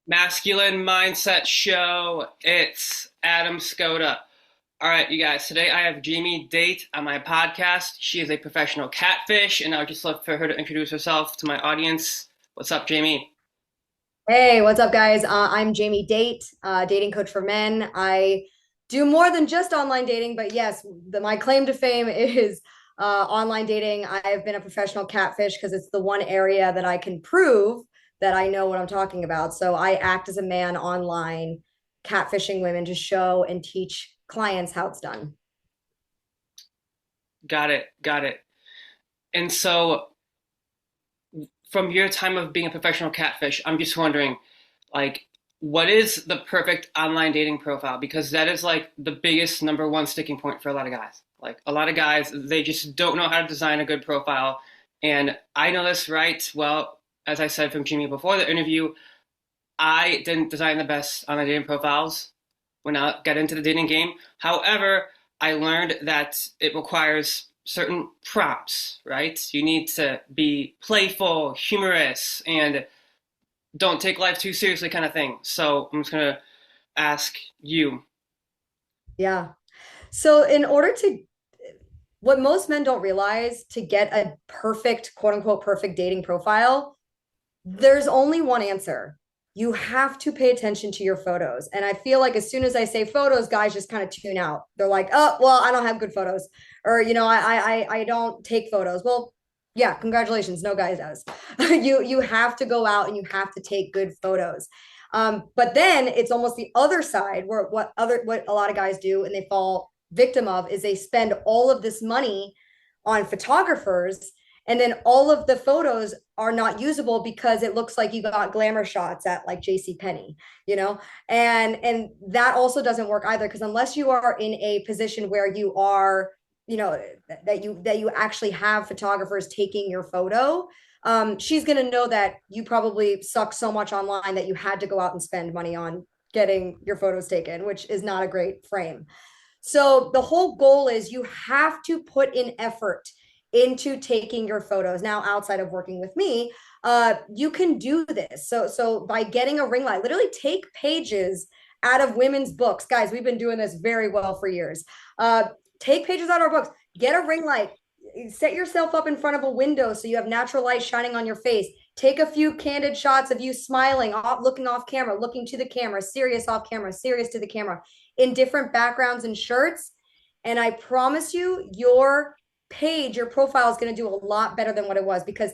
Masculine Mindset Show. It's Adam Skoda. All right, you guys. Today I have Jamie Date on my podcast. She is a professional catfish, and I would just love for her to introduce herself to my audience. What's up, Jamie? Hey, what's up, guys? I'm Jamie Date, dating coach for men. I do more than just online dating, but yes, my claim to fame is online dating. I've been a professional catfish because it's the one area that I can prove that I know what I'm talking about. So I act as a man online, catfishing women to show and teach clients how it's done. Got it. Got it. And so, from your time of being a professional catfish, I'm just wondering, like, what is the perfect online dating profile? Because that is like the biggest number one sticking point for a lot of guys. Like, a lot of guys, they just don't know how to design a good profile. And I know this, right? Well, as I said from Jimmy before the interview, I didn't design the best online dating profiles when I got into the dating game. However, I learned that it requires certain prompts, right? You need to be playful, humorous, and don't take life too seriously kind of thing. So I'm just going to ask you. Yeah. So in order to what most men don't realize to get a perfect, quote unquote, perfect dating profile, there's only one answer. You have to pay attention to your photos. And I feel like as soon as I say photos, guys just kind of tune out. They're like, oh, well, I don't have good photos. Or, I don't take photos. Well, yeah, congratulations. No guy does. You have to go out and you have to take good photos. But then it's almost the other side where what a lot of guys do and they fall victim of is they spend all of this money on photographers and then all of the photos are not usable because it looks like you got glamour shots at like JC Penney, you know? And that also doesn't work either because unless you are in a position where you are, you know, that you actually have photographers taking your photo, she's going to know that you probably suck so much online that you had to go out and spend money on getting your photos taken, which is not a great frame. So the whole goal is you have to put in effort into taking your photos. Now, outside of working with me, you can do this. So by getting a ring light, literally take pages out of women's books. Guys, we've been doing this very well for years. Take pages out of our books, get a ring light, set yourself up in front of a window so you have natural light shining on your face. Take a few candid shots of you smiling, looking off camera, looking to the camera, serious off camera, serious to the camera, in different backgrounds and shirts. And I promise you, your profile is going to do a lot better than what it was because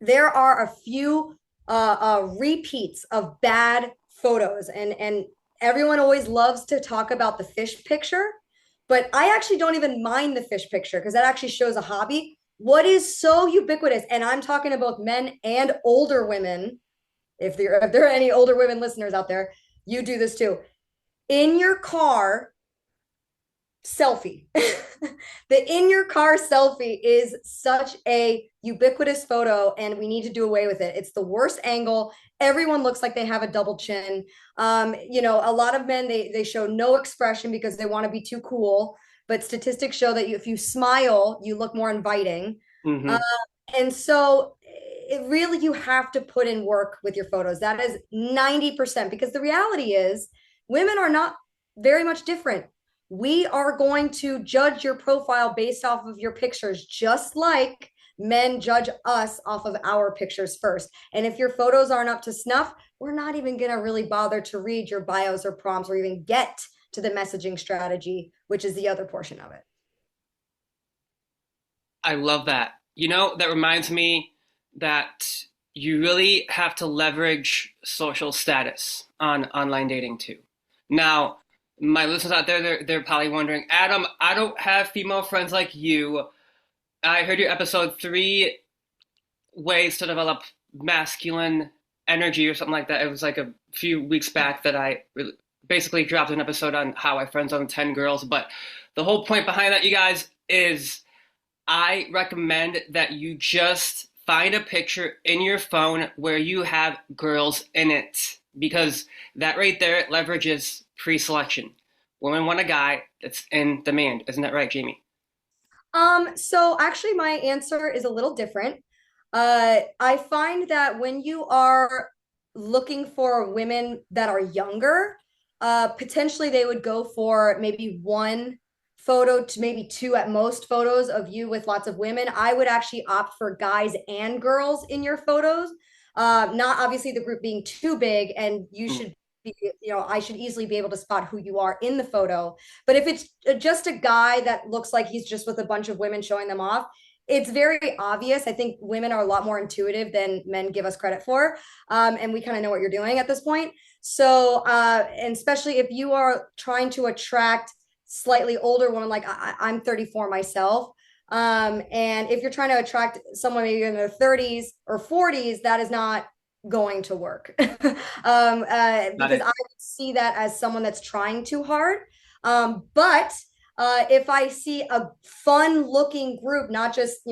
there are a few repeats of bad photos, and everyone always loves to talk about the fish picture, but I actually don't even mind the fish picture because that actually shows a hobby. What is so ubiquitous, and I'm talking about men and older women, if there are any older women listeners out there, you do this too. In your car selfie. The in your car selfie is such a ubiquitous photo, and we need to do away with it. It's the worst angle. Everyone looks like they have a double chin. A lot of men they show no expression because they want to be too cool. But statistics show that if you smile, you look more inviting. Uh, Mm-hmm. and so it really you have to put in work with your photos. That is 90% because the reality is women are not very much different. We are going to judge your profile based off of your pictures, just like men judge us off of our pictures first. And if your photos aren't up to snuff, we're not even going to really bother to read your bios or prompts or even get to the messaging strategy, which is the other portion of it. I love that. That reminds me that you really have to leverage social status on online dating too. Now, my listeners out there, they're probably wondering, Adam, I don't have female friends like you. I heard your episode three ways to develop masculine energy or something like that. It was like a few weeks back that basically dropped an episode on how I friend zone 10 girls. But the whole point behind that, you guys, is I recommend that you just find a picture in your phone where you have girls in it because that right there leverages pre-selection. Women want a guy that's in demand. Isn't that right, Jamie? So actually my answer is a little different. I find that when you are looking for women that are younger, potentially they would go for maybe one photo to maybe two at most photos of you with lots of women. I would actually opt for guys and girls in your photos. Not obviously the group being too big, and you Mm. should be, I should easily be able to spot who you are in the photo. But if it's just a guy that looks like he's just with a bunch of women showing them off, it's very obvious. I think women are a lot more intuitive than men give us credit for. And we kind of know what you're doing at this point. So, and especially if you are trying to attract slightly older women, like I'm 34 myself. And if you're trying to attract someone maybe in their 30s or 40s, that is not going to work. Because I would see that as someone that's trying too hard. But if I see a fun looking group, not just,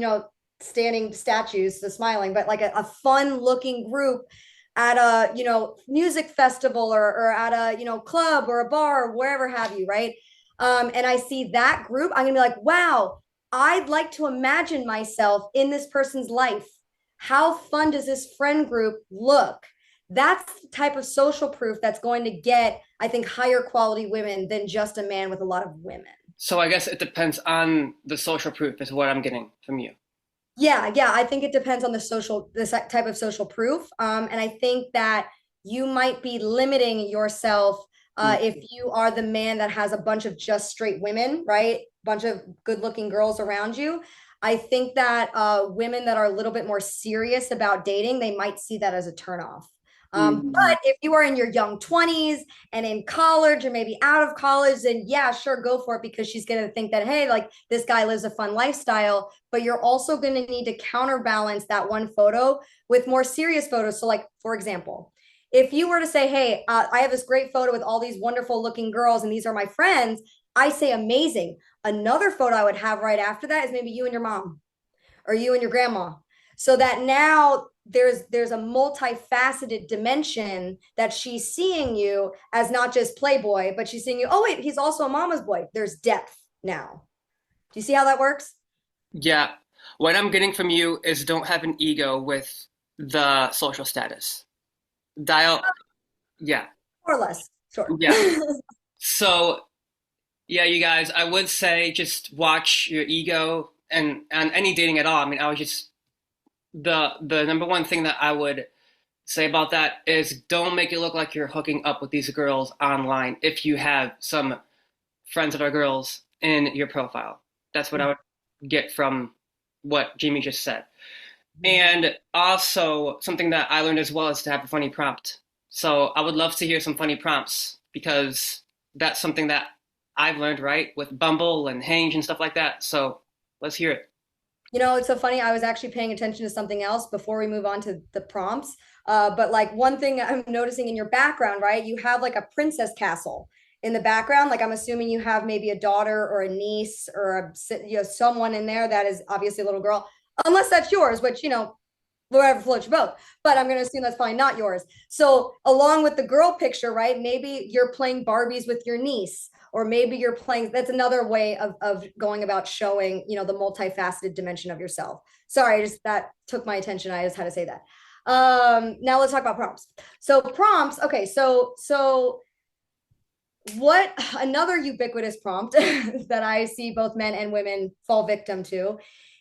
standing statues, the smiling, but like a fun looking group at a, music festival or at a, club or a bar or wherever have you, right? And I see that group, I'm gonna be like, wow, I'd like to imagine myself in this person's life. How fun does this friend group look? That's the type of social proof that's going to get, I think, higher quality women than just a man with a lot of women. So I guess it depends on the social proof is what I'm getting from you. Yeah, I think it depends on this type of social proof. And I think that you might be limiting yourself Mm. if you are the man that has a bunch of just straight women, right? Bunch of good-looking girls around you. I think that women that are a little bit more serious about dating, they might see that as a turnoff. Mm. But if you are in your young 20s and in college or maybe out of college, then yeah, sure, go for it, because she's going to think that, hey, like this guy lives a fun lifestyle. But you're also going to need to counterbalance that one photo with more serious photos. So, like, for example, if you were to say, hey, I have this great photo with all these wonderful looking girls and these are my friends, I say amazing. Another photo I would have right after that is maybe you and your mom or you and your grandma, so that now there's a multifaceted dimension that she's seeing you as not just playboy, but she's seeing you, oh wait, he's also a mama's boy. There's depth now. Do you see how that works? Yeah. What I'm getting from you is don't have an ego with the social status. Dial, yeah, More or less, sure. yeah. So, yeah, you guys, I would say just watch your ego and on any dating at all. I mean, I was just the number one thing that I would say about that is don't make it look like you're hooking up with these girls online if you have some friends that are girls in your profile. That's what I would get from what Jamie just said. And also, something that I learned as well is to have a funny prompt. So I would love to hear some funny prompts because that's something that I've learned, right, with Bumble and Hinge and stuff like that. So let's hear it. It's so funny. I was actually paying attention to something else before we move on to the prompts. But like one thing I'm noticing in your background, right? You have like a princess castle in the background. Like I'm assuming you have maybe a daughter or a niece or someone in there that is obviously a little girl, unless that's yours, which wherever floats your boat. But I'm going to assume that's probably not yours. So along with the girl picture, right? Maybe you're playing Barbies with your niece, or maybe you're playing, that's another way of going about showing, the multifaceted dimension of yourself. Sorry, that took my attention. I just had to say that. Now let's talk about prompts. So prompts, okay, so what another ubiquitous prompt that I see both men and women fall victim to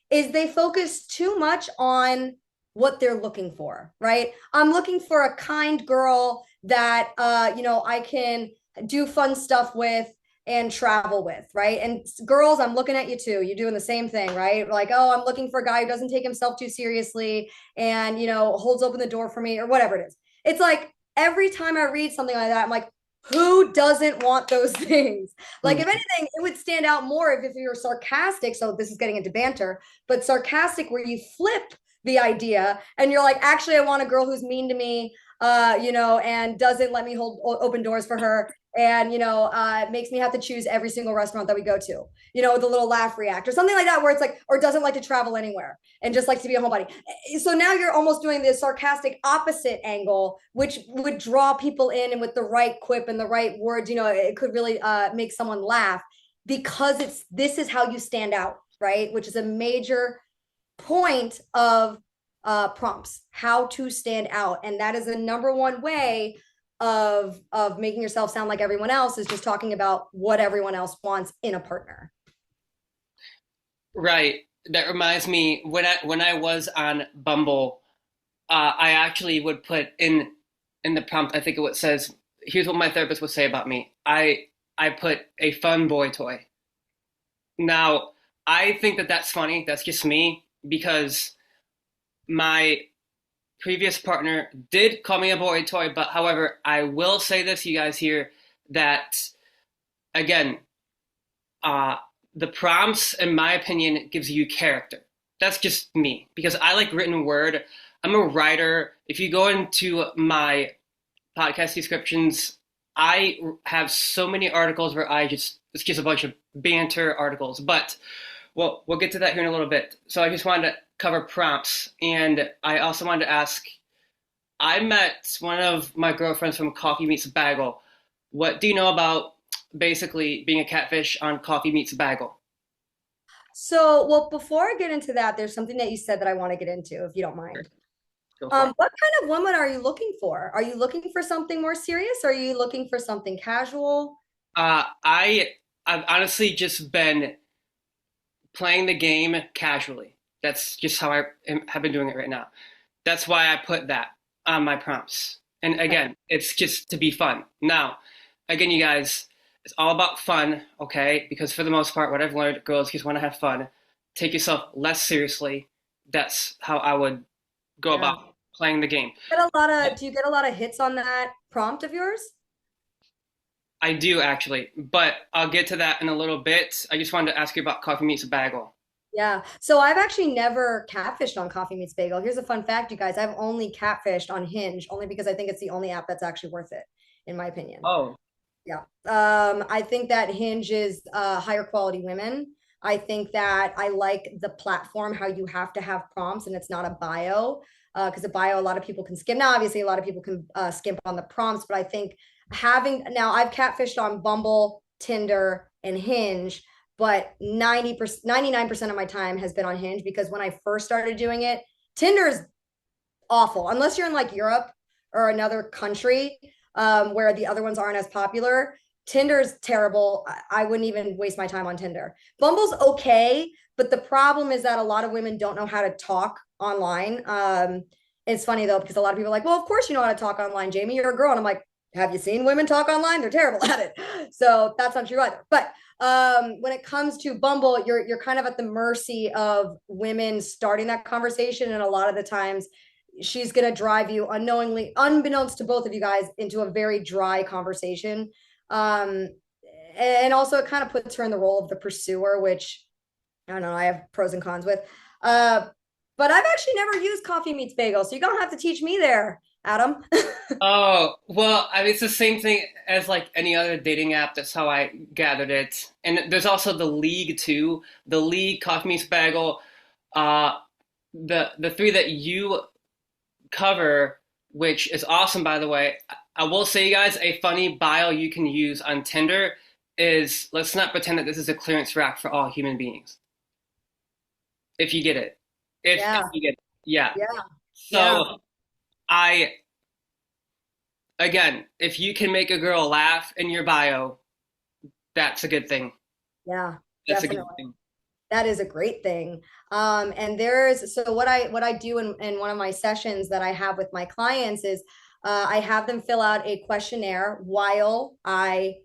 is they focus too much on what they're looking for, right? I'm looking for a kind girl that I can do fun stuff with and travel with, right? And girls, I'm looking at you too. You're doing the same thing, right? Like, oh, I'm looking for a guy who doesn't take himself too seriously and, holds open the door for me or whatever it is. It's like every time I read something like that, I'm like, who doesn't want those things? Like, if anything, it would stand out more if you're sarcastic. So this is getting into banter, but sarcastic where you flip the idea and you're like, actually, I want a girl who's mean to me, and doesn't let me hold open doors for her. And, makes me have to choose every single restaurant that we go to, with a little laugh react or something like that, where it's like, or doesn't like to travel anywhere and just likes to be a homebody. So now you're almost doing this sarcastic opposite angle, which would draw people in, and with the right quip and the right words, it could really make someone laugh, because this is how you stand out, right? Which is a major point of prompts, how to stand out. And that is the number one way of making yourself sound like everyone else, is just talking about what everyone else wants in a partner. Right. That reminds me, when I was on Bumble, I actually would put in the prompt. I think it says, "Here's what my therapist would say about me." I put a fun boy toy. Now, I think that that's funny. That's just me because my previous partner did call me a boy toy, but however, I will say this, you guys here, that again, uh, the prompts, in my opinion, gives you character. That's just me because I like written word. I'm a writer. If you go into my podcast descriptions, I have so many articles where it's just a bunch of banter articles. But well, we'll get to that here in a little bit. So I just wanted to cover prompts, and I also wanted to ask. I met one of my girlfriends from Coffee Meets Bagel. What do you know about basically being a catfish on Coffee Meets Bagel? So, well, before I get into that, there's something that you said that I want to get into, if you don't mind. Go for it. What kind of woman are you looking for? Are you looking for something more serious? Or are you looking for something casual? I've honestly just been playing the game casually. That's just how have been doing it right now. That's why I put that on my prompts. And again, it's just to be fun. Now, again, you guys, it's all about fun, okay? Because for the most part, what I've learned, girls just want to have fun. Take yourself less seriously. That's how I would go Yeah. about playing the game. Do you get a lot of hits on that prompt of yours? I do actually, but I'll get to that in a little bit. I just wanted to ask you about Coffee Meets Bagel. Yeah. So I've actually never catfished on Coffee Meets Bagel. Here's a fun fact, you guys. I've only catfished on Hinge, only because I think it's the only app that's actually worth it, in my opinion. Oh, Yeah. I think that Hinge is higher quality women. I think that I like the platform, how you have to have prompts and it's not a bio. Because a bio, a lot of people can skim. Now, obviously, a lot of people can skimp on the prompts, but I think now I've catfished on Bumble, Tinder, and Hinge, but 90%, 99% of my time has been on Hinge, because when I first started doing it, Tinder is awful unless you're in like Europe or another country where the other ones aren't as popular. Tinder's terrible. I wouldn't even waste my time on Tinder. Bumble's okay, but the problem is that a lot of women don't know how to talk online. It's funny though, because a lot of people are like, well, of course you know how to talk online, Jamie, you're a girl. And I'm like, have you seen women talk online? They're terrible at it. So that's not true either. But when it comes to Bumble, you're kind of at the mercy of women starting that conversation. And a lot of the times she's going to drive you unknowingly, unbeknownst to both of you guys, into a very dry conversation. Um, and also it kind of puts her in the role of the pursuer, which I don't know, I have pros and cons with. Uh, but I've actually never used Coffee Meets Bagel, so you're gonna have to teach me there, Adam. oh, well, I mean, it's the same thing as like any other dating app. That's how I gathered it. And there's also the League too. The League, Coffee Meets Bagel, uh, the three that you cover, which is awesome, by the way. I will say, you guys, a funny bio you can use on Tinder is, let's not pretend that this is a clearance rack for all human beings. If you get it. If Yeah, you get it. Yeah. yeah, yeah, So I, again, if you can make a girl laugh in your bio, that's a good thing. yeah, That's a good definitely. thing. That is a great thing. And so what I do in one of my sessions that I have with my clients is I have them fill out a questionnaire while I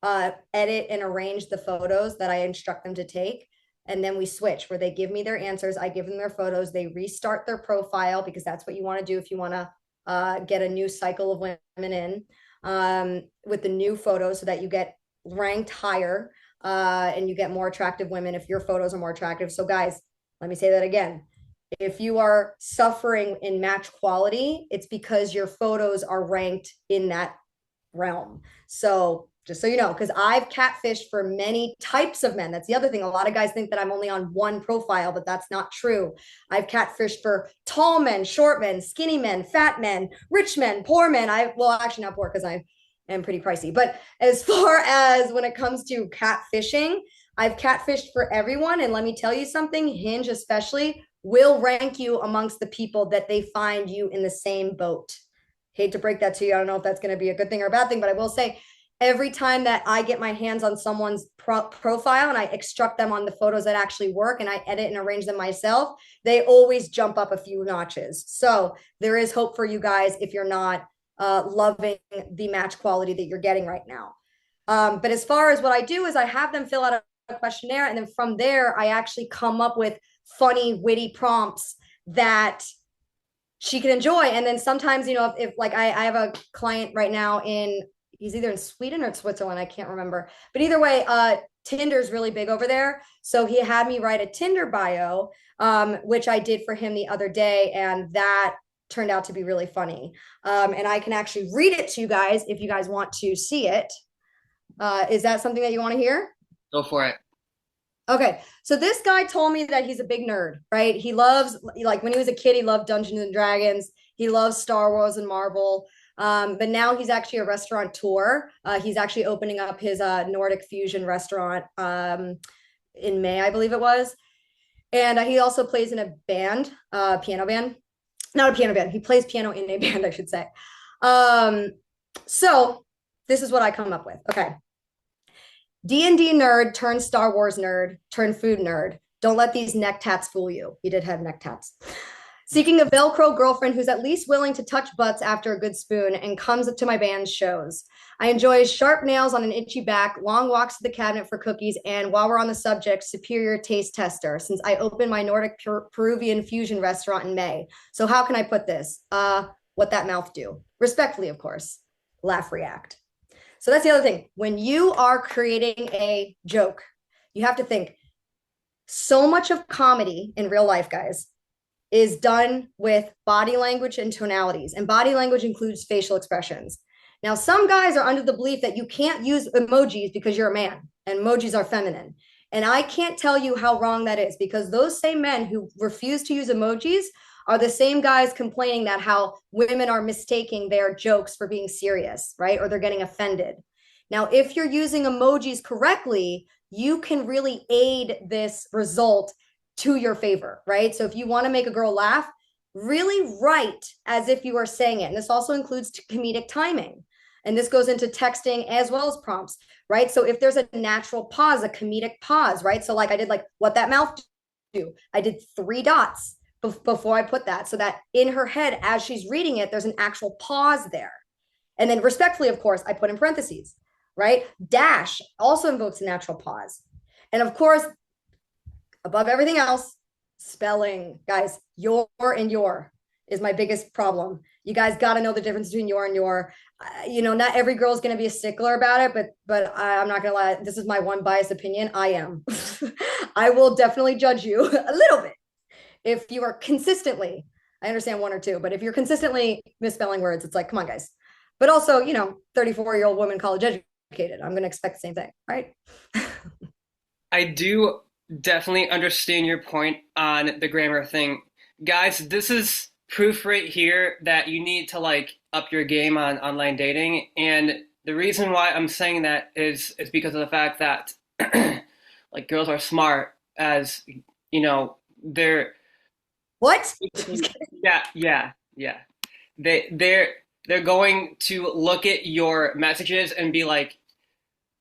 edit and arrange the photos that I instruct them to take. And then we switch, where they give me their answers, I give them their photos, they restart their profile, because that's what you want to do if you want to get a new cycle of women in, with the new photos, so that you get ranked higher, and you get more attractive women if your photos are more attractive. So guys, let me say that again. If you are suffering in match quality, it's because your photos are ranked in that realm. So just so you know, because I've catfished for many types of men. That's the other thing. A lot of guys think that I'm only on one profile, but that's not true. I've catfished for tall men, short men, skinny men, fat men, rich men, poor men. Well, actually not poor, because I am pretty pricey. But as far as when it comes to catfishing, I've catfished for everyone. And let me tell you something, Hinge especially will rank you amongst the people that they find you in the same boat. Hate to break that to you. I don't know if that's going to be a good thing or a bad thing, but I will say every time that I get my hands on someone's profile and I extract them on the photos that actually work and I edit and arrange them myself, they always jump up a few notches. So there is hope for you guys if you're not loving the match quality that you're getting right now. But as far as what I do is I have them fill out a questionnaire, and then from there I actually come up with funny, witty prompts that she can enjoy. And then sometimes, if like I have a client right now he's either in Sweden or Switzerland, I can't remember. But either way, Tinder's really big over there. So he had me write a Tinder bio, which I did for him the other day, and that turned out to be really funny. And I can actually read it to you guys if you guys want to see it. Is that something that you want to hear? Go for it. Okay, so this guy told me that he's a big nerd, right? He loves, like when he was a kid, he loved Dungeons and Dragons. He loves Star Wars and Marvel. But now he's actually a restaurateur. He's actually opening up his Nordic fusion restaurant in May, I believe it was. And he also plays in a band, piano band. Not a piano band. He plays piano in a band, I should say. So this is what I come up with. Okay. D&D nerd turned Star Wars nerd turned food nerd. Don't let these neck tats fool you. He did have neck tats. Seeking a Velcro girlfriend who's at least willing to touch butts after a good spoon and comes to my band's shows. I enjoy sharp nails on an itchy back, long walks to the cabinet for cookies, and while we're on the subject, superior taste tester, since I opened my Nordic Peruvian fusion restaurant in May. So how can I put this? What that mouth do? Respectfully, of course. Laugh, react. So that's the other thing. When you are creating a joke, you have to think so much of comedy in real life, guys, is done with body language and tonalities. And body language includes facial expressions. Now, some guys are under the belief that you can't use emojis because you're a man and emojis are feminine. And I can't tell you how wrong that is, because those same men who refuse to use emojis are the same guys complaining that how women are mistaking their jokes for being serious, right? Or they're getting offended. Now, if you're using emojis correctly, you can really aid this result to your favor, right? So if you want to make a girl laugh, really write as if you are saying it. And this also includes comedic timing. And this goes into texting as well as prompts, right? So if there's a natural pause, a comedic pause, right? So like I did, like, what that mouth do? I did 3 dots before I put that, so that in her head, as she's reading it, there's an actual pause there. And then respectfully, of course, I put in parentheses, right? Dash also invokes a natural pause. And of course, above everything else, spelling. Guys, your and your is my biggest problem. You guys got to know the difference between your and your. Not every girl is going to be a stickler about it, but I'm not going to lie. This is my one biased opinion. I am. I will definitely judge you a little bit if you are consistently, I understand 1 or 2, but if you're consistently misspelling words, it's like, come on, guys. But also, 34-year-old woman, college educated, I'm going to expect the same thing, right? I do definitely understand your point on the grammar thing. Guys, this is proof right here that you need to up your game on online dating. And the reason why I'm saying that is because of the fact that girls are smart, as they're what? yeah. They're going to look at your messages and be like,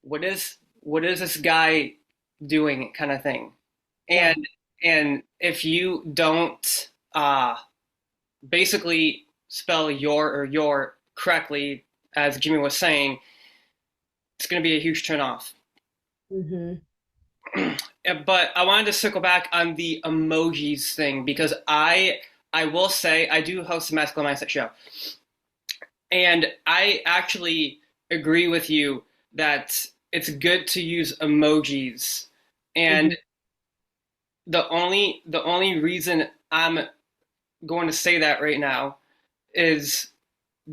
what is this guy doing, kind of thing. And if you don't basically spell your correctly, as Jimmy was saying, it's going to be a huge turnoff. Mm-hmm. But I wanted to circle back on the emojis thing, because I will say I do host a Masculine Mindset show. And I actually agree with you that it's good to use emojis. And the only reason I'm going to say that right now is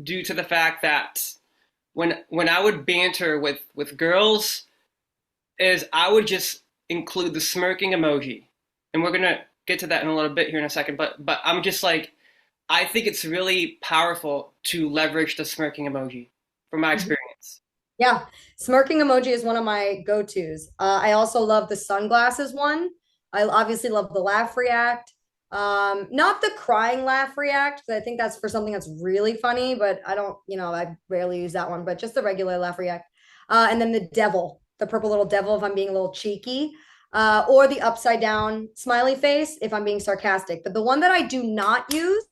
due to the fact that when I would banter with girls, is I would just include the smirking emoji. And we're going to get to that in a little bit here in a second, but I'm just like, I think it's really powerful to leverage the smirking emoji from my experience. Yeah, smirking emoji is one of my go-tos. I also love the sunglasses one. I obviously love the laugh react. Not the crying laugh react, because I think that's for something that's really funny, but I don't, I rarely use that one, but just the regular laugh react. And then the devil, the purple little devil, if I'm being a little cheeky, or the upside down smiley face if I'm being sarcastic. But the one that I do not use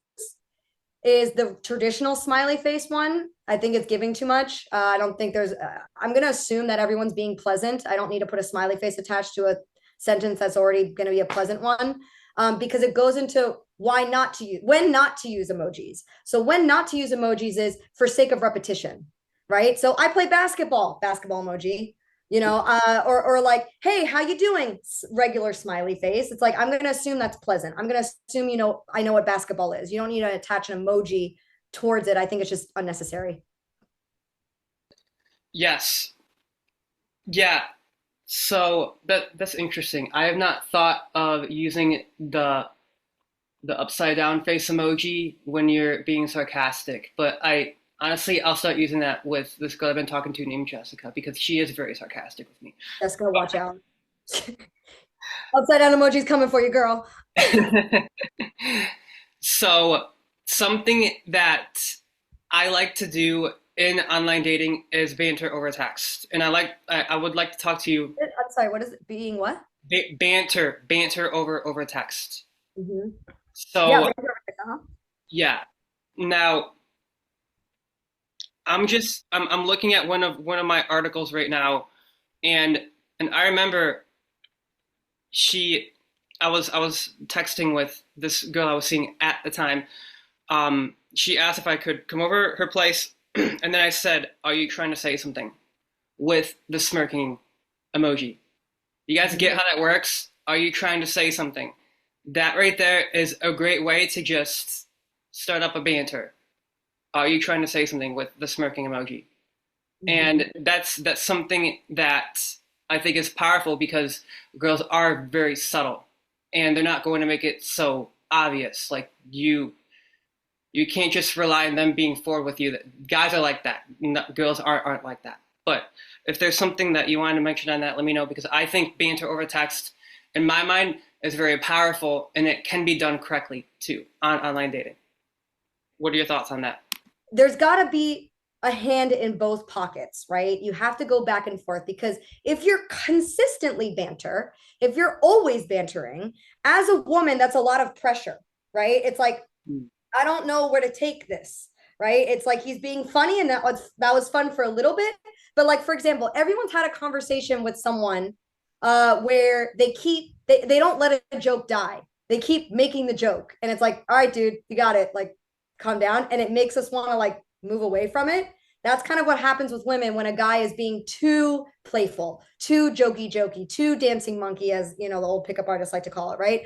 is the traditional smiley face one. I think it's giving too much. I don't think I'm going to assume that everyone's being pleasant. I don't need to put a smiley face attached to a sentence that's already going to be a pleasant one, because it goes into when not to use emojis. So when not to use emojis is for sake of repetition, right? So I play basketball emoji, or like, hey, how you doing? Regular smiley face. It's like, I'm going to assume that's pleasant. I'm going to assume, I know what basketball is. You don't need to attach an emoji towards it. I think it's just unnecessary. Yes. Yeah. So that's interesting. I have not thought of using the upside down face emoji when you're being sarcastic, but I'll start using that with this girl I've been talking to named Jessica because she is very sarcastic with me. Jessica, watch out. Upside down emojis coming for you, girl. So something that I like to do in online dating is banter over text, and I would like to talk to you. I'm sorry, what is it? Being what? Banter over text. Mm-hmm. So yeah, uh-huh. yeah. Now I'm looking at one of my articles right now, and I remember I was texting with this girl I was seeing at the time. She asked if I could come over her place, and then I said, "Are you trying to say something?" with the smirking emoji. You guys get how that works? Are you trying to say something? That right there is a great way to just start up a banter. Are you trying to say something with the smirking emoji? And that's something that I think is powerful because girls are very subtle and they're not going to make it so obvious. Like you can't just rely on them being forward with you. Guys are like that. Girls aren't like that. But if there's something that you want to mention on that, let me know, because I think banter over text, in my mind, is very powerful and it can be done correctly too on online dating. What are your thoughts on that? There's got to be a hand in both pockets, right? You have to go back and forth, because if you're consistently banter, if you're always bantering, as a woman, that's a lot of pressure, right? It's like, I don't know where to take this, right? It's like he's being funny and that was fun for a little bit. But like, for example, everyone's had a conversation with someone where they don't let a joke die. They keep making the joke. And it's like, all right, dude, you got it. Like, calm down. And it makes us want to like move away from it. That's kind of what happens with women when a guy is being too playful, too jokey, too dancing monkey, as the old pickup artists like to call it, right?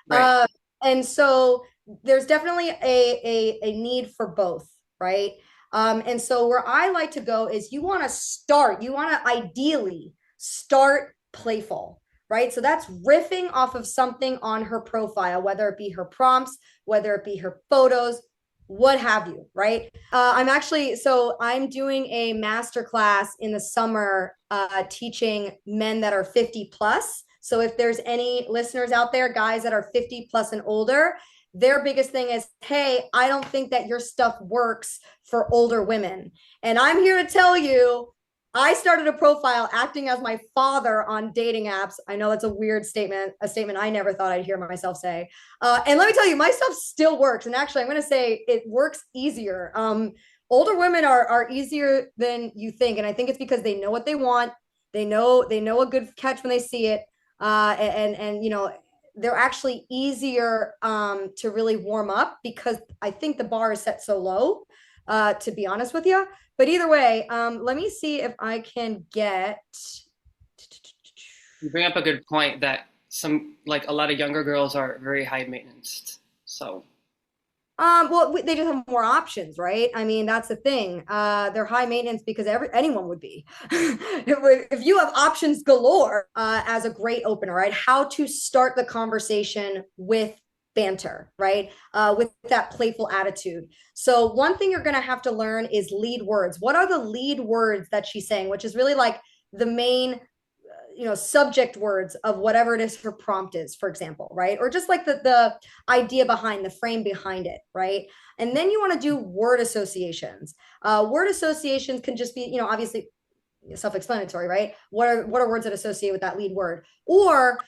Right. And so there's definitely a need for both, right? And so where I like to go is you want to ideally start playful, right? So that's riffing off of something on her profile, whether it be her prompts, whether it be her photos, what have you, right? I'm doing a master class in the summer teaching men that are 50 plus. So if there's any listeners out there, guys that are 50 plus and older, their biggest thing is, hey, I don't think that your stuff works for older women. And I'm here to tell you, I started a profile acting as my father on dating apps. I know that's a weird statement, a statement I never thought I'd hear myself say. And let me tell you, my stuff still works. And actually, I'm going to say it works easier. Older women are easier than you think. And I think it's because they know what they want. They know a good catch when they see it. And they're actually easier to really warm up, because I think the bar is set so low, to be honest with you. But either way, let me see if I can get. You bring up a good point that a lot of younger girls are very high maintenance. So Well, they just have more options, right? I mean, that's the thing. They're high maintenance because anyone would be. If you have options galore, as a great opener, right? How to start the conversation with banter, right? With that playful attitude. So one thing you're going to have to learn is lead words. What are the lead words that she's saying? Which is really like the main, subject words of whatever it is her prompt is, for example, right? Or just like the idea behind the frame behind it, right? And then you want to do word associations. Word associations can just be, obviously self-explanatory, right? What are words that associate with that lead word? Or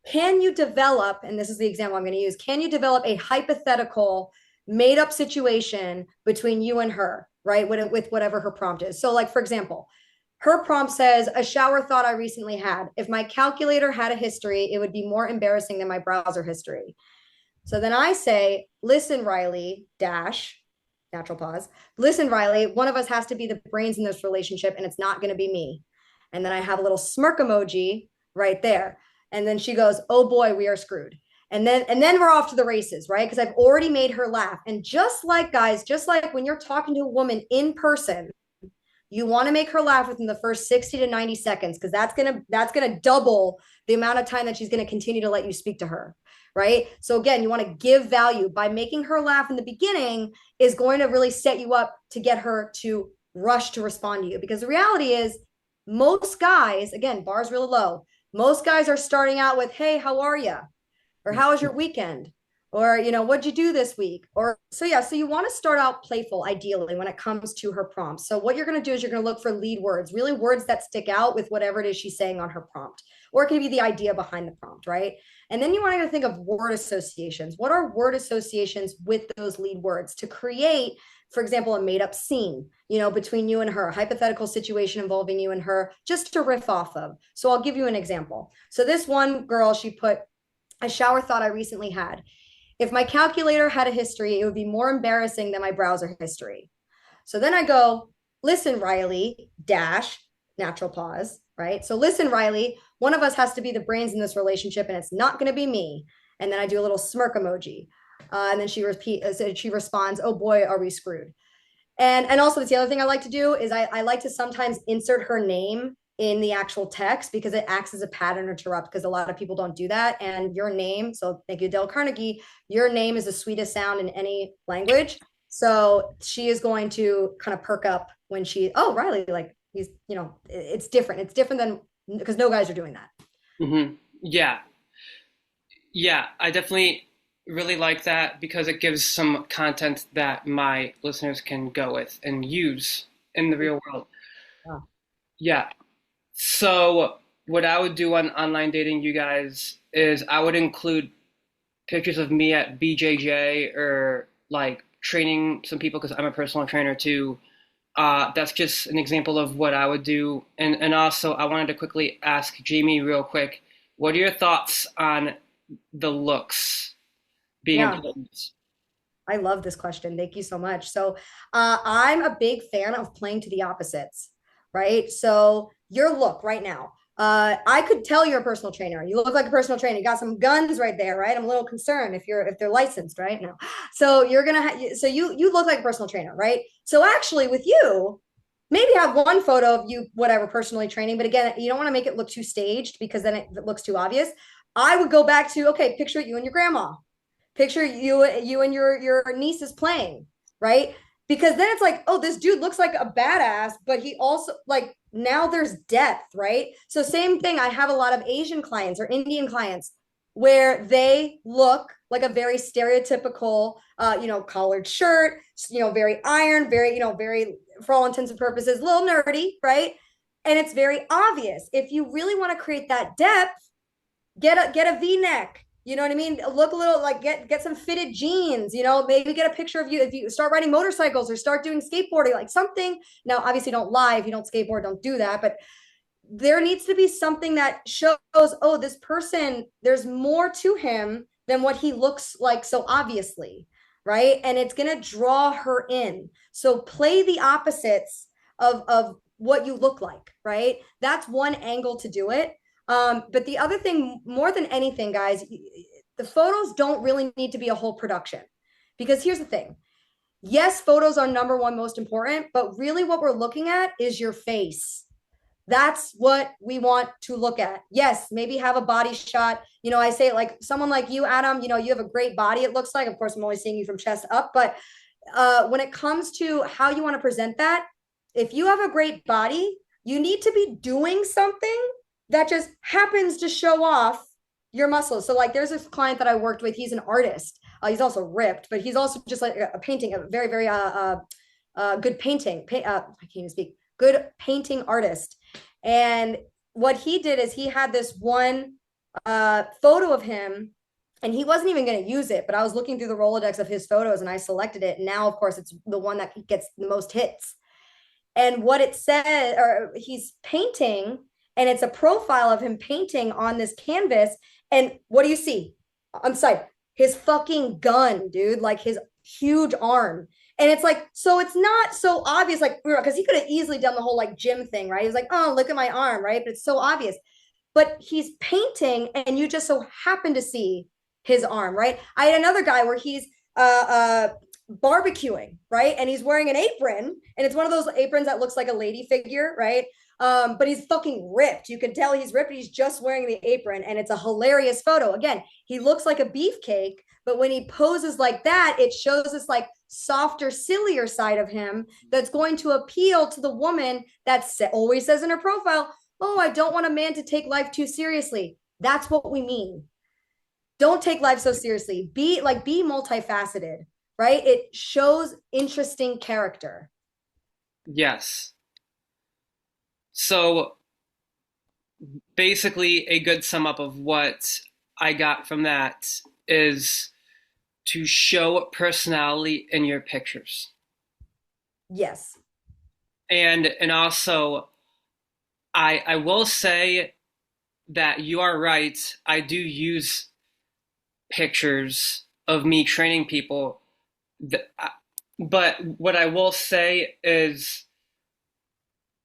can you develop, and this is the example I'm going to use, can you develop a hypothetical made up situation between you and her, right? With whatever her prompt is. So like, for example, her prompt says, a shower thought I recently had. If my calculator had a history, it would be more embarrassing than my browser history. So then I say, listen, Riley, dash, natural pause. Listen, Riley, one of us has to be the brains in this relationship, and it's not going to be me. And then I have a little smirk emoji right there. And then she goes, oh boy, we are screwed. And then we're off to the races, right? Because I've already made her laugh. And just like guys, just like when you're talking to a woman in person, you want to make her laugh within the first 60 to 90 seconds, because that's gonna double the amount of time that she's going to continue to let you speak to her, right? So again, you want to give value. By making her laugh in the beginning is going to really set you up to get her to rush to respond to you. Because the reality is, most guys, again, bar's really low. Most guys are starting out with, hey, how are you? Or how was your weekend? Or, what'd you do this week? Or so you want to start out playful, ideally, when it comes to her prompts. So what you're going to do is you're going to look for lead words, really words that stick out with whatever it is she's saying on her prompt. Or it can be the idea behind the prompt, right? And then you want to think of word associations. What are word associations with those lead words to create, for example, a made up scene, between you and her, a hypothetical situation involving you and her, just to riff off of. So I'll give you an example. So this one girl, she put, a shower thought I recently had. If my calculator had a history, it would be more embarrassing than my browser history. So then I go, listen, Riley, dash, natural pause, right? So listen, Riley, one of us has to be the brains in this relationship, and it's not going to be me. And then I do a little smirk emoji. And then she responds, oh boy, are we screwed. And also, that's the other thing I like to do is I like to sometimes insert her name in the actual text, because it acts as a pattern interrupt, because a lot of people don't do that. And your name, so thank you, Dale Carnegie, your name is the sweetest sound in any language. So she is going to kind of perk up when oh, Riley, like he's, it's different. It's different than, because no guys are doing that. Mm-hmm. Yeah. Yeah, I definitely really like that, because it gives some content that my listeners can go with and use in the real world. Wow. Yeah. So what I would do on online dating, you guys, is I would include pictures of me at BJJ, or like training some people, because I'm a personal trainer too. That's just an example of what I would do. And also, I wanted to quickly ask Jamie real quick, what are your thoughts on the looks being important? I love this question. Thank you so much. So I'm a big fan of playing to the opposites, right? So your look right now, I could tell you're a personal trainer. You look like a personal trainer. You got some guns right there, right? I'm a little concerned if they're licensed, right? No. So you look like a personal trainer, right? So actually with you, maybe have one photo of you, whatever, personally training. But again, you don't want to make it look too staged, because then it looks too obvious. I would go back to, okay, picture you and your grandma. Picture you and your niece is playing, right? Because then it's like, oh, this dude looks like a badass, but he also, like, now there's depth, right? So same thing, I have a lot of Asian clients or Indian clients where they look like a very stereotypical, collared shirt, very iron, very, very, for all intents and purposes, a little nerdy, right? And it's very obvious. If you really want to create that depth, get a V-neck. You know what I mean? Look a little like get some fitted jeans, maybe get a picture of you if you start riding motorcycles or start doing skateboarding, like something. Now, obviously don't lie. If you don't skateboard, don't do that. But there needs to be something that shows, oh, this person, there's more to him than what he looks like so obviously, right? And it's going to draw her in. So play the opposites of what you look like, right? That's one angle to do it. But the other thing, more than anything, guys, the photos don't really need to be a whole production, because here's the thing. Yes, photos are number one most important, but really what we're looking at is your face. That's what we want to look at. Yes, maybe have a body shot. I say, like, someone like you, Adam, you have a great body, it looks like. Of course, I'm only seeing you from chest up, but when it comes to how you want to present that, if you have a great body, you need to be doing something that just happens to show off your muscles. So like there's this client that I worked with, he's an artist. He's also ripped, but he's also just like a painting, a very, very good painting. I can't even speak. Good painting artist. And what he did is he had this one photo of him, and he wasn't even going to use it, but I was looking through the Rolodex of his photos and I selected it. And now, of course, it's the one that gets the most hits. And what it said, or he's painting, and it's a profile of him painting on this canvas. And what do you see on the side? His fucking gun, dude, like his huge arm. And it's like, so it's not so obvious, like, because he could have easily done the whole like gym thing, right? He's like, oh, look at my arm, right? But it's so obvious. But he's painting, and you just so happen to see his arm, right? I had another guy where he's barbecuing, right? And he's wearing an apron, and it's one of those aprons that looks like a lady figure, right? But he's fucking ripped. You can tell he's ripped. He's just wearing the apron, and it's a hilarious photo. Again, he looks like a beefcake, but when he poses like that, it shows this like softer, sillier side of him that's going to appeal to the woman that always says in her profile, oh, I don't want a man to take life too seriously. That's what we mean. Don't take life so seriously. Be multifaceted, right? It shows interesting character. Yes. So basically, a good sum up of what I got from that is to show personality in your pictures. Yes. And also, I will say that you are right. I do use pictures of me training people. But what I will say is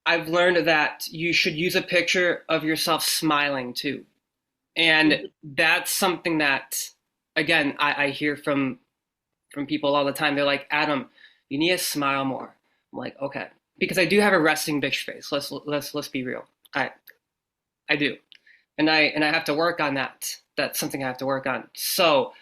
I've learned that you should use a picture of yourself smiling too. And that's something that, again, I hear from people all the time. They're like, Adam, you need to smile more. I'm like, okay. Because I do have a resting bitch face. Let's be real. I do. And I have to work on that. That's something I have to work on. So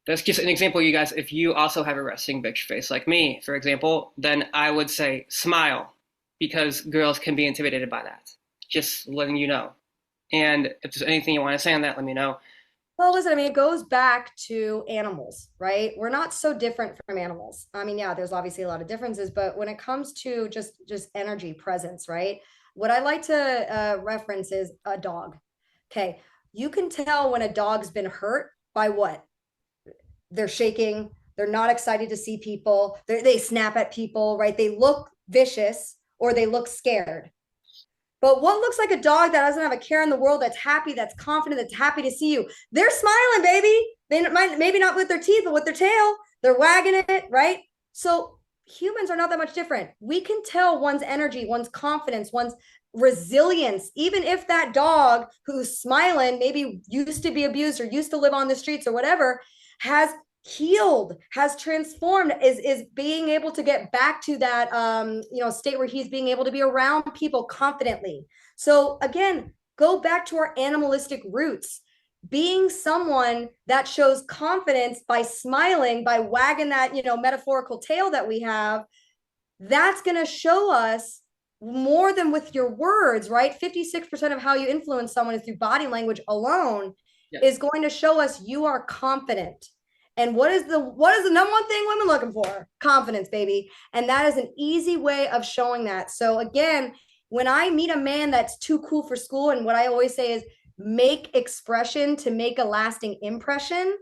that's just an example, you guys. If you also have a resting bitch face like me, for example, then I would say smile, because girls can be intimidated by that. Just letting you know. And if there's anything you want to say on that, let me know. Well, listen, I mean, it goes back to animals, right? We're not so different from animals. I mean, yeah, there's obviously a lot of differences, but when it comes to just energy presence, right? What I like to reference is a dog. Okay, you can tell when a dog's been hurt by what? They're shaking, they're not excited to see people, they snap at people, right? They look vicious or they look scared. But what looks like a dog that doesn't have a care in the world, that's happy, that's confident, that's happy to see you? They're smiling, baby. They might maybe not with their teeth, but with their tail, they're wagging it, right? So humans are not that much different. We can tell one's energy, one's confidence, one's resilience, even if that dog who's smiling maybe used to be abused or used to live on the streets or whatever, has healed, has transformed, is being able to get back to that state where he's being able to be around people confidently. So again, go back to our animalistic roots. Being someone that shows confidence by smiling, by wagging that metaphorical tail that we have, that's going to show us more than with your words, right? 56% of how you influence someone is through body language alone. Yes. Is going to show us you are confident. And what is the number one thing women looking for? Confidence, baby. And that is an easy way of showing that. So again, when I meet a man that's too cool for school, and what I always say is make expression to make a lasting impression.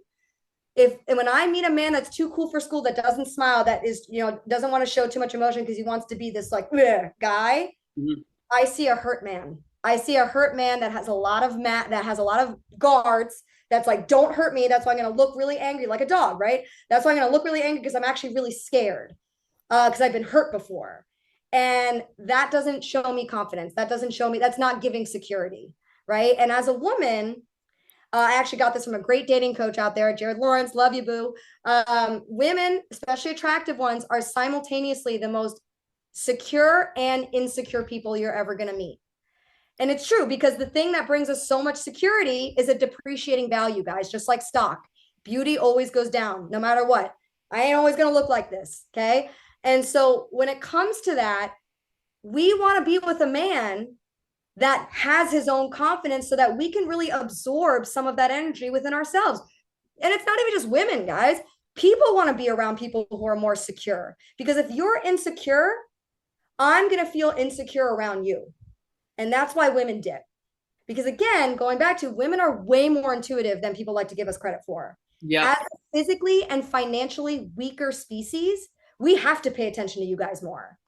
When I meet a man that's too cool for school, that doesn't smile, that is, doesn't want to show too much emotion because he wants to be this like guy, mm-hmm. I see a hurt man. I see a hurt man that has a lot of guards. That's like, don't hurt me. That's why I'm going to look really angry, like a dog, right? That's why I'm going to look really angry, because I'm actually really scared, because I've been hurt before. And that doesn't show me confidence. That doesn't show me, that's not giving security, right? And as a woman, I actually got this from a great dating coach out there, Jared Lawrence, love you, boo. Women, especially attractive ones, are simultaneously the most secure and insecure people you're ever going to meet. And it's true, because the thing that brings us so much security is a depreciating value, guys, just like stock. Beauty always goes down, no matter what. I ain't always going to look like this, okay? And so when it comes to that, we want to be with a man that has his own confidence so that we can really absorb some of that energy within ourselves. And it's not even just women, guys. People want to be around people who are more secure, because if you're insecure, I'm going to feel insecure around you. And that's why women dip. Because again, going back to, women are way more intuitive than people like to give us credit for. Yep. As a physically and financially weaker species, we have to pay attention to you guys more,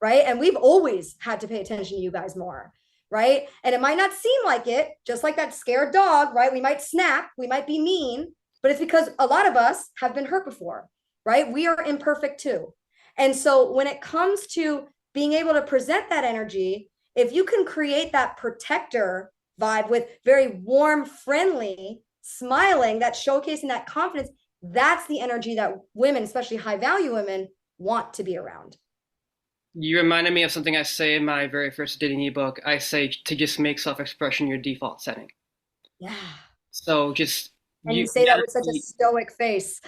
right? And we've always had to pay attention to you guys more, right? And it might not seem like it, just like that scared dog, right? We might snap, we might be mean, but it's because a lot of us have been hurt before, right? We are imperfect too. And so when it comes to being able to present that energy, if you can create that protector vibe with very warm, friendly, smiling, that showcasing that confidence, that's the energy that women, especially high value women, want to be around. You reminded me of something I say in my very first dating ebook. I say to just make self-expression your default setting. Yeah. So just And you say that with such a stoic face.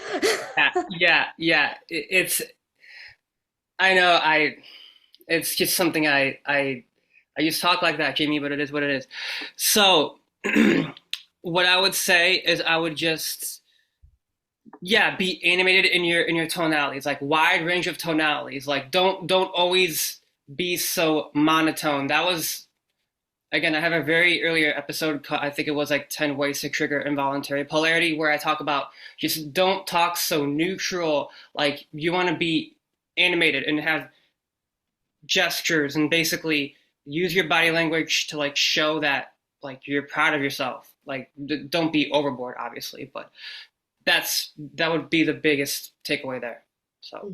yeah. It's I know it's just something I used to talk like that, Jamie, but it is what it is. So what I would say is I would just be animated in your tonalities, like wide range of tonalities. Like don't always be so monotone. That was, again, I have a very earlier episode, I think it was like 10 ways to trigger involuntary polarity, where I talk about just don't talk so neutral. Like you want to be animated and have gestures and basically use your body language to like show that like you're proud of yourself. Like don't be overboard, obviously, but that would be the biggest takeaway there. So,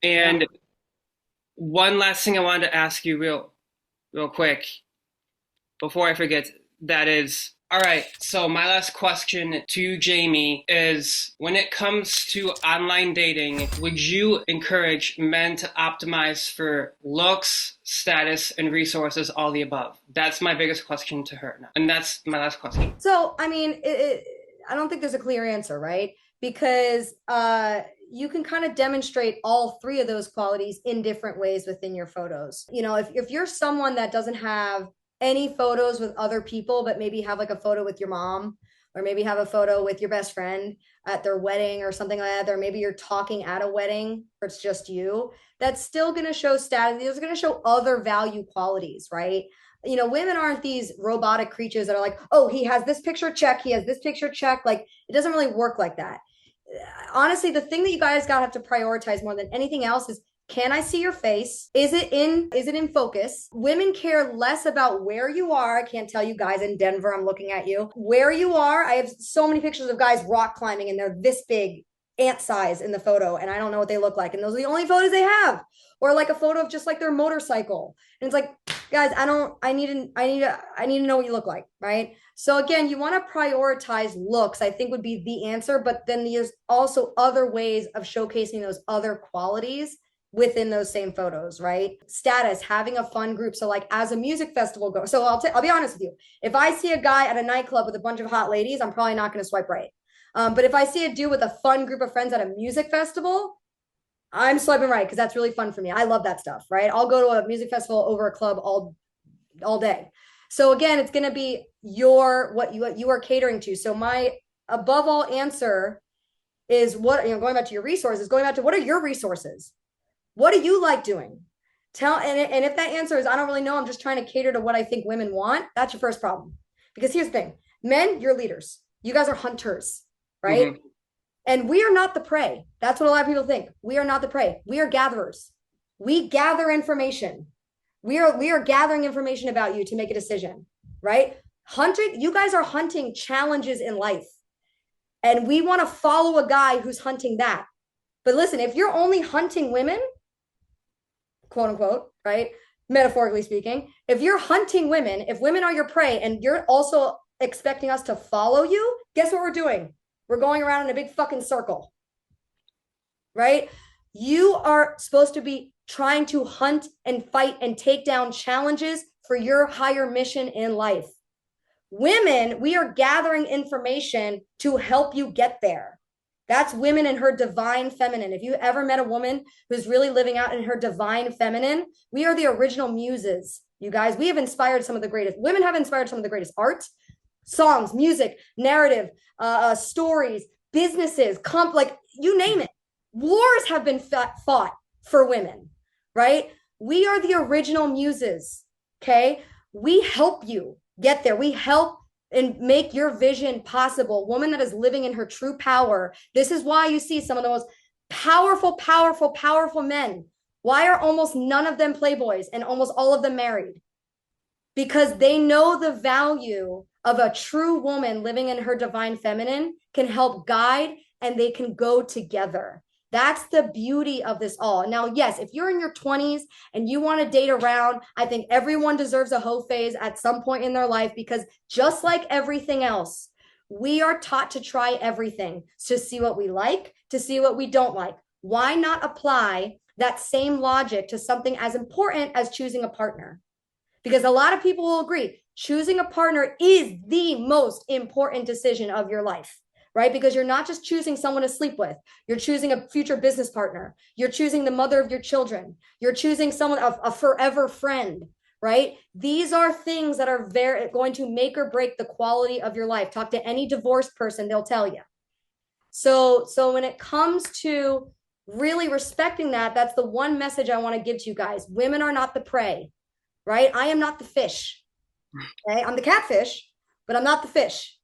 and one last thing I wanted to ask you real quick before I forget, that is, all right, so my last question to Jamie is, when it comes to online dating, would you encourage men to optimize for looks, status, and resources, all the above? That's my biggest question to her now. And that's my last question. So, I mean, I don't think there's a clear answer, right? Because you can kind of demonstrate all three of those qualities in different ways within your photos. You know, if you're someone that doesn't have any photos with other people, but maybe have like a photo with your mom, or maybe have a photo with your best friend at their wedding or something like that, or maybe you're talking at a wedding or it's just you, that's still going to show status. It's going to show other value qualities, right? You know, women aren't these robotic creatures that are like, oh, he has this picture, check, he has this picture, check. Like, it doesn't really work like that. Honestly, the thing that you guys gotta have to prioritize more than anything else is, can I see your face? Is it in focus? Women care less about where you are. I can't tell you guys in Denver, I'm looking at you. Where you are, I have so many pictures of guys rock climbing and they're this big, ant size in the photo, and I don't know what they look like. And those are the only photos they have. Or like a photo of just like their motorcycle. And it's like, guys, I need to know what you look like, right? So again, you want to prioritize looks, I think would be the answer, but then there's also other ways of showcasing those other qualities within those same photos, right? Status, having a fun group. So like as a music festival goes, so I'll be honest with you. If I see a guy at a nightclub with a bunch of hot ladies, I'm probably not going to swipe right. But if I see a dude with a fun group of friends at a music festival, I'm swiping right, because that's really fun for me. I love that stuff, right? I'll go to a music festival over a club all day. So again, it's going to be what you are catering to. So my above all answer is, what, you know, going back to your resources, going back to, what are your resources? What do you like doing? And if that answer is, I don't really know, I'm just trying to cater to what I think women want, that's your first problem. Because here's the thing, men, you're leaders. You guys are hunters, right? Mm-hmm. And we are not the prey. That's what a lot of people think. We are not the prey. We are gatherers. We gather information. We are gathering information about you to make a decision, right? Hunting, you guys are hunting challenges in life. And we want to follow a guy who's hunting that. But listen, if you're only hunting women, quote unquote, right? Metaphorically speaking, if you're hunting women, if women are your prey and you're also expecting us to follow you, guess what we're doing? We're going around in a big fucking circle, right? You are supposed to be trying to hunt and fight and take down challenges for your higher mission in life. Women, we are gathering information to help you get there. That's women in her divine feminine. If you ever met a woman who's really living out in her divine feminine, we are the original muses, you guys. We have inspired some of the greatest, women have inspired some of the greatest art, songs, music, narrative, stories, businesses, like you name it. Wars have been fought for women, right? We are the original muses, okay? We help you get there. We help and make your vision possible. Woman that is living in her true power. This is why you see some of the most powerful, powerful, powerful men. Why are almost none of them playboys and almost all of them married? Because they know the value of a true woman living in her divine feminine can help guide, and they can go together. That's the beauty of this all. Now, yes, if you're in your 20s and you want to date around, I think everyone deserves a hoe phase at some point in their life, because just like everything else, we are taught to try everything to see what we like, to see what we don't like. Why not apply that same logic to something as important as choosing a partner? Because a lot of people will agree, choosing a partner is the most important decision of your life, right? Because you're not just choosing someone to sleep with, you're choosing a future business partner, you're choosing the mother of your children, you're choosing someone, a forever friend, right? These are things that are going to make or break the quality of your life. Talk to any divorced person, they'll tell you. So when it comes to really respecting that, that's the one message I want to give to you guys. Women are not the prey, right? I am not the fish. Okay, I'm the catfish, but I'm not the fish.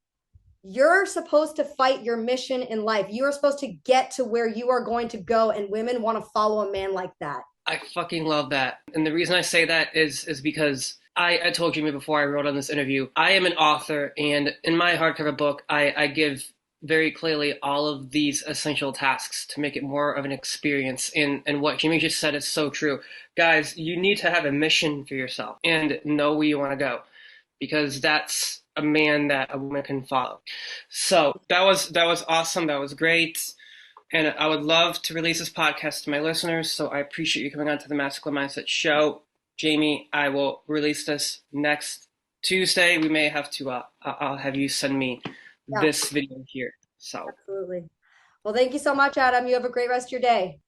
You're supposed to fight your mission in life. You are supposed to get to where you are going to go, and women want to follow a man like that. I fucking love that. And the reason I say that is because I told Jimmy before I wrote on this interview, I am an author, and in my hardcover book, I give very clearly all of these essential tasks to make it more of an experience. And what Jimmy just said is so true. Guys, you need to have a mission for yourself and know where you want to go, because that's a man that a woman can follow. So that was awesome. That was great. And I would love to release this podcast to my listeners. So I appreciate you coming on to the Masculine Mindset Show. Jamie, I will release this next Tuesday. We may have to, I'll have you send me this video here. So Absolutely. Well, thank you so much, Adam. You have a great rest of your day.